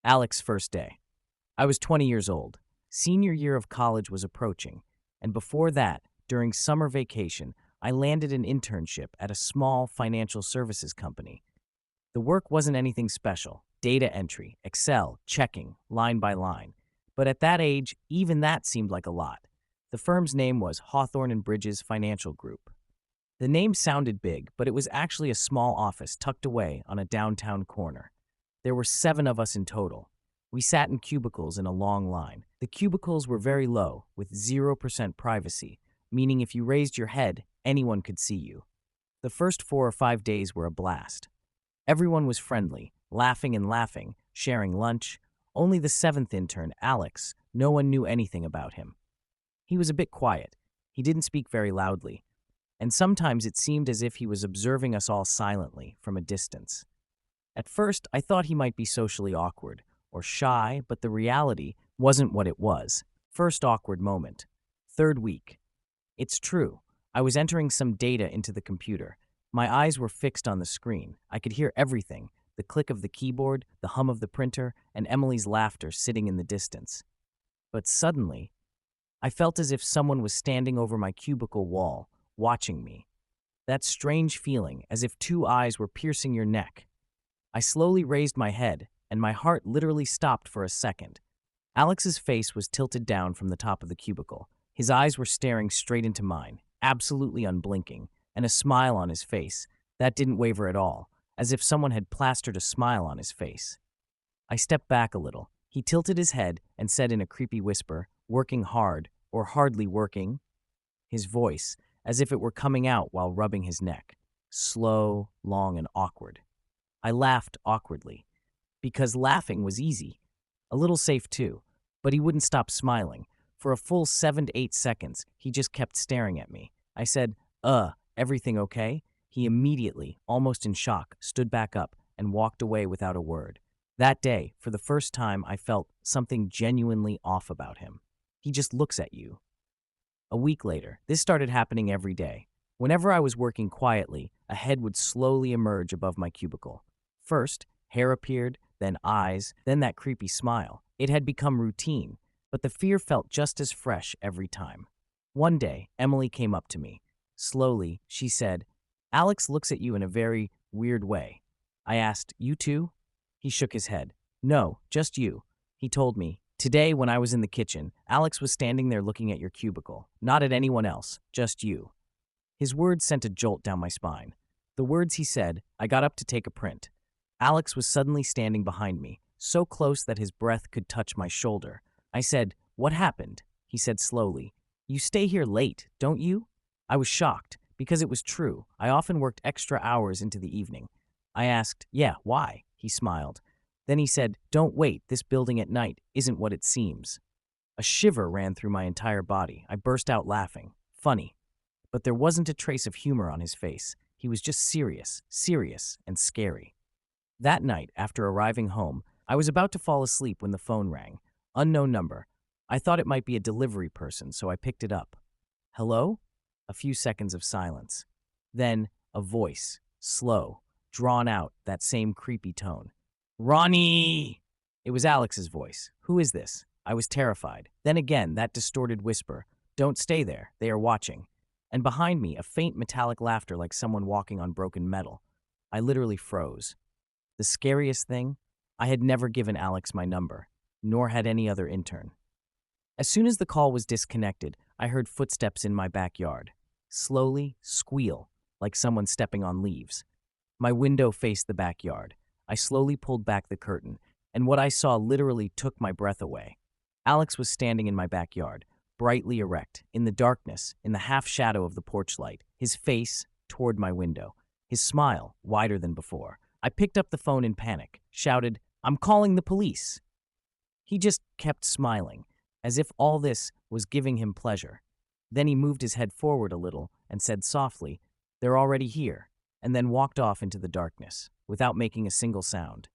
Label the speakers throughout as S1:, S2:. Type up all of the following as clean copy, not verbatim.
S1: Alex's first day. I was 20 years old. Senior year of college was approaching, and before that, during summer vacation, I landed an internship at a small financial services company. The work wasn't anything special: data entry, Excel, checking, line by line. But at that age, even that seemed like a lot. The firm's name was Hawthorne and Bridges Financial Group. The name sounded big, but it was actually a small office tucked away on a downtown corner. There were 7 of us in total. We sat in cubicles in a long line. The cubicles were very low, with 0% privacy, meaning if you raised your head, anyone could see you. The first 4 or 5 days were a blast. Everyone was friendly, laughing and laughing, sharing lunch. Only the 7th intern, Alex, no one knew anything about him. He was a bit quiet. He didn't speak very loudly, and sometimes it seemed as if he was observing us all silently from a distance. At first, I thought he might be socially awkward or shy, but the reality wasn't what it was. First awkward moment. 3rd week. It's true. I was entering some data into the computer. My eyes were fixed on the screen. I could hear everything: the click of the keyboard, the hum of the printer, and Emily's laughter sitting in the distance. But suddenly, I felt as if someone was standing over my cubicle wall, watching me. That strange feeling, as if 2 eyes were piercing your neck. I slowly raised my head, and my heart literally stopped for a second. Alex's face was tilted down from the top of the cubicle. His eyes were staring straight into mine, absolutely unblinking, and a smile on his face that didn't waver at all, as if someone had plastered a smile on his face. I stepped back a little. He tilted his head and said in a creepy whisper, "Working hard, or hardly working?" His voice, as if it were coming out while rubbing his neck. Slow, long, and awkward. I laughed awkwardly, because laughing was easy. A little safe too, but he wouldn't stop smiling. For a full 7 to 8 seconds, he just kept staring at me. I said, everything okay?" He immediately, almost in shock, stood back up and walked away without a word. That day, for the first time, I felt something genuinely off about him. He just looks at you. A week later, this started happening every day. Whenever I was working quietly, a head would slowly emerge above my cubicle. First, hair appeared, then eyes, then that creepy smile. It had become routine, but the fear felt just as fresh every time. One day, Emily came up to me. Slowly, she said, "Alex looks at you in a very weird way." I asked, "You too?" He shook his head. "No, just you." He told me, "Today, when I was in the kitchen, Alex was standing there looking at your cubicle. Not at anyone else, just you." His words sent a jolt down my spine. The words he said, I got up to take a print. Alex was suddenly standing behind me, so close that his breath could touch my shoulder. I said, "What happened?" He said slowly, "You stay here late, don't you?" I was shocked, because it was true. I often worked extra hours into the evening. I asked, "Yeah, why?" He smiled. Then he said, "Don't wait, this building at night isn't what it seems." A shiver ran through my entire body. I burst out laughing. Funny. But there wasn't a trace of humor on his face. He was just serious, and scary. That night, after arriving home, I was about to fall asleep when the phone rang. Unknown number. I thought it might be a delivery person, so I picked it up. "Hello?" A few seconds of silence. Then, a voice, slow, drawn out, that same creepy tone. "Ronnie!" It was Alex's voice. "Who is this?" I was terrified. Then again, that distorted whisper, "Don't stay there, they are watching." And behind me, a faint metallic laughter like someone walking on broken metal. I literally froze. The scariest thing? I had never given Alex my number, nor had any other intern. As soon as the call was disconnected, I heard footsteps in my backyard. Slowly, squeal, like someone stepping on leaves. My window faced the backyard. I slowly pulled back the curtain, and what I saw literally took my breath away. Alex was standing in my backyard, brightly erect, in the darkness, in the half-shadow of the porch light, his face toward my window, his smile wider than before. I picked up the phone in panic, shouted, "I'm calling the police." He just kept smiling, as if all this was giving him pleasure. Then he moved his head forward a little and said softly, "They're already here," and then walked off into the darkness, without making a single sound.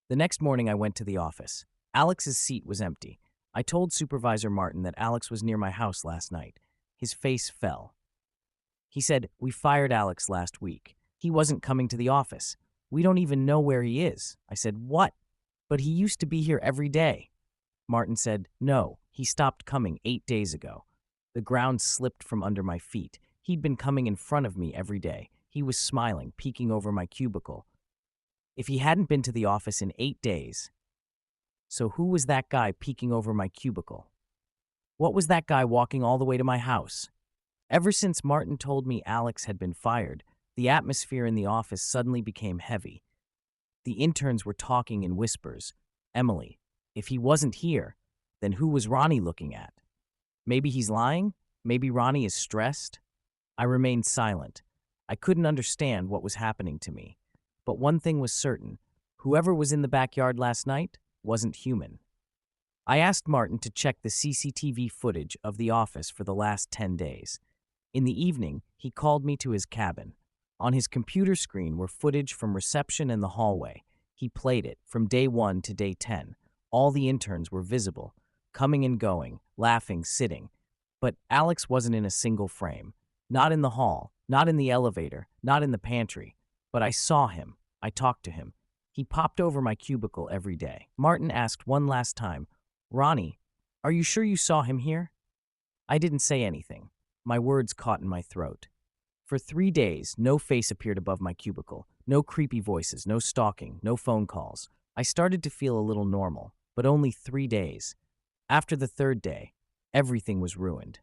S1: The next morning I went to the office. Alex's seat was empty. I told Supervisor Martin that Alex was near my house last night. His face fell. He said, "We fired Alex last week. He wasn't coming to the office. We don't even know where he is." I said, "What?" But he used to be here every day. Martin said, no, he stopped coming 8 days ago. The ground slipped from under my feet. He'd been coming in front of me every day. He was smiling, peeking over my cubicle. If he hadn't been to the office in 8 days, so who was that guy peeking over my cubicle? What was that guy walking all the way to my house? Ever since Martin told me Alex had been fired, the atmosphere in the office suddenly became heavy. The interns were talking in whispers. Emily, if he wasn't here, then who was Ronnie looking at? Maybe he's lying? Maybe Ronnie is stressed? I remained silent. I couldn't understand what was happening to me. But one thing was certain. Whoever was in the backyard last night wasn't human. I asked Martin to check the CCTV footage of the office for the last 10 days. In the evening, he called me to his cabin. On his computer screen were footage from reception and the hallway. He played it from day 1 to day 10. All the interns were visible, coming and going, laughing, sitting. But Alex wasn't in a single frame. Not in the hall, not in the elevator, not in the pantry. But I saw him. I talked to him. He popped over my cubicle every day. Martin asked one last time, Ronnie, are you sure you saw him here? I didn't say anything. My words caught in my throat. For 3 days, no face appeared above my cubicle. No creepy voices, no stalking, no phone calls. I started to feel a little normal, but only 3 days. After the third day, everything was ruined.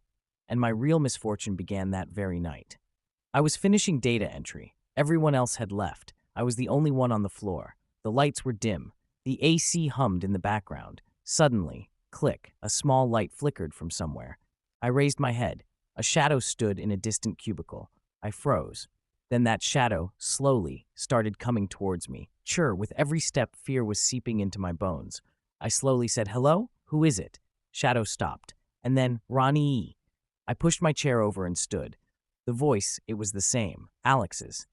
S1: And my real misfortune began that very night. I was finishing data entry. Everyone else had left. I was the only one on the floor. The lights were dim. The AC hummed in the background. Suddenly, click, a small light flickered from somewhere. I raised my head. A shadow stood in a distant cubicle. I froze. Then that shadow, slowly, started coming towards me. Sure, with every step, fear was seeping into my bones. I slowly said, hello? Who is it? Shadow stopped. And then, Ronnie. I pushed my chair over and stood. The voice, it was the same, Alex's.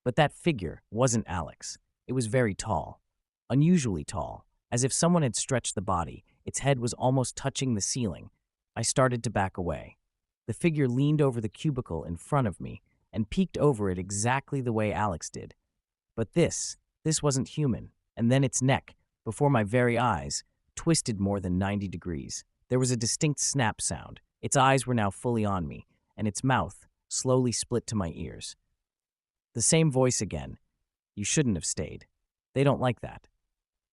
S1: But that figure wasn't Alex. It was very tall. Unusually tall. As if someone had stretched the body. Its head was almost touching the ceiling. I started to back away. The figure leaned over the cubicle in front of me and peeked over it exactly the way Alex did. But this wasn't human. And then its neck, before my very eyes, twisted more than 90 degrees. There was a distinct snap sound. Its eyes were now fully on me, and its mouth slowly split to my ears. The same voice again. You shouldn't have stayed. They don't like that.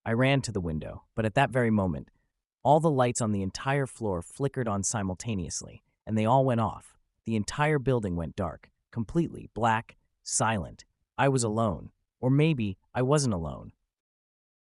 S1: I ran to the window, but at that very moment, all the lights on the entire floor flickered on simultaneously, and they all went off. The entire building went dark, completely black, silent. I was alone. Or maybe I wasn't alone.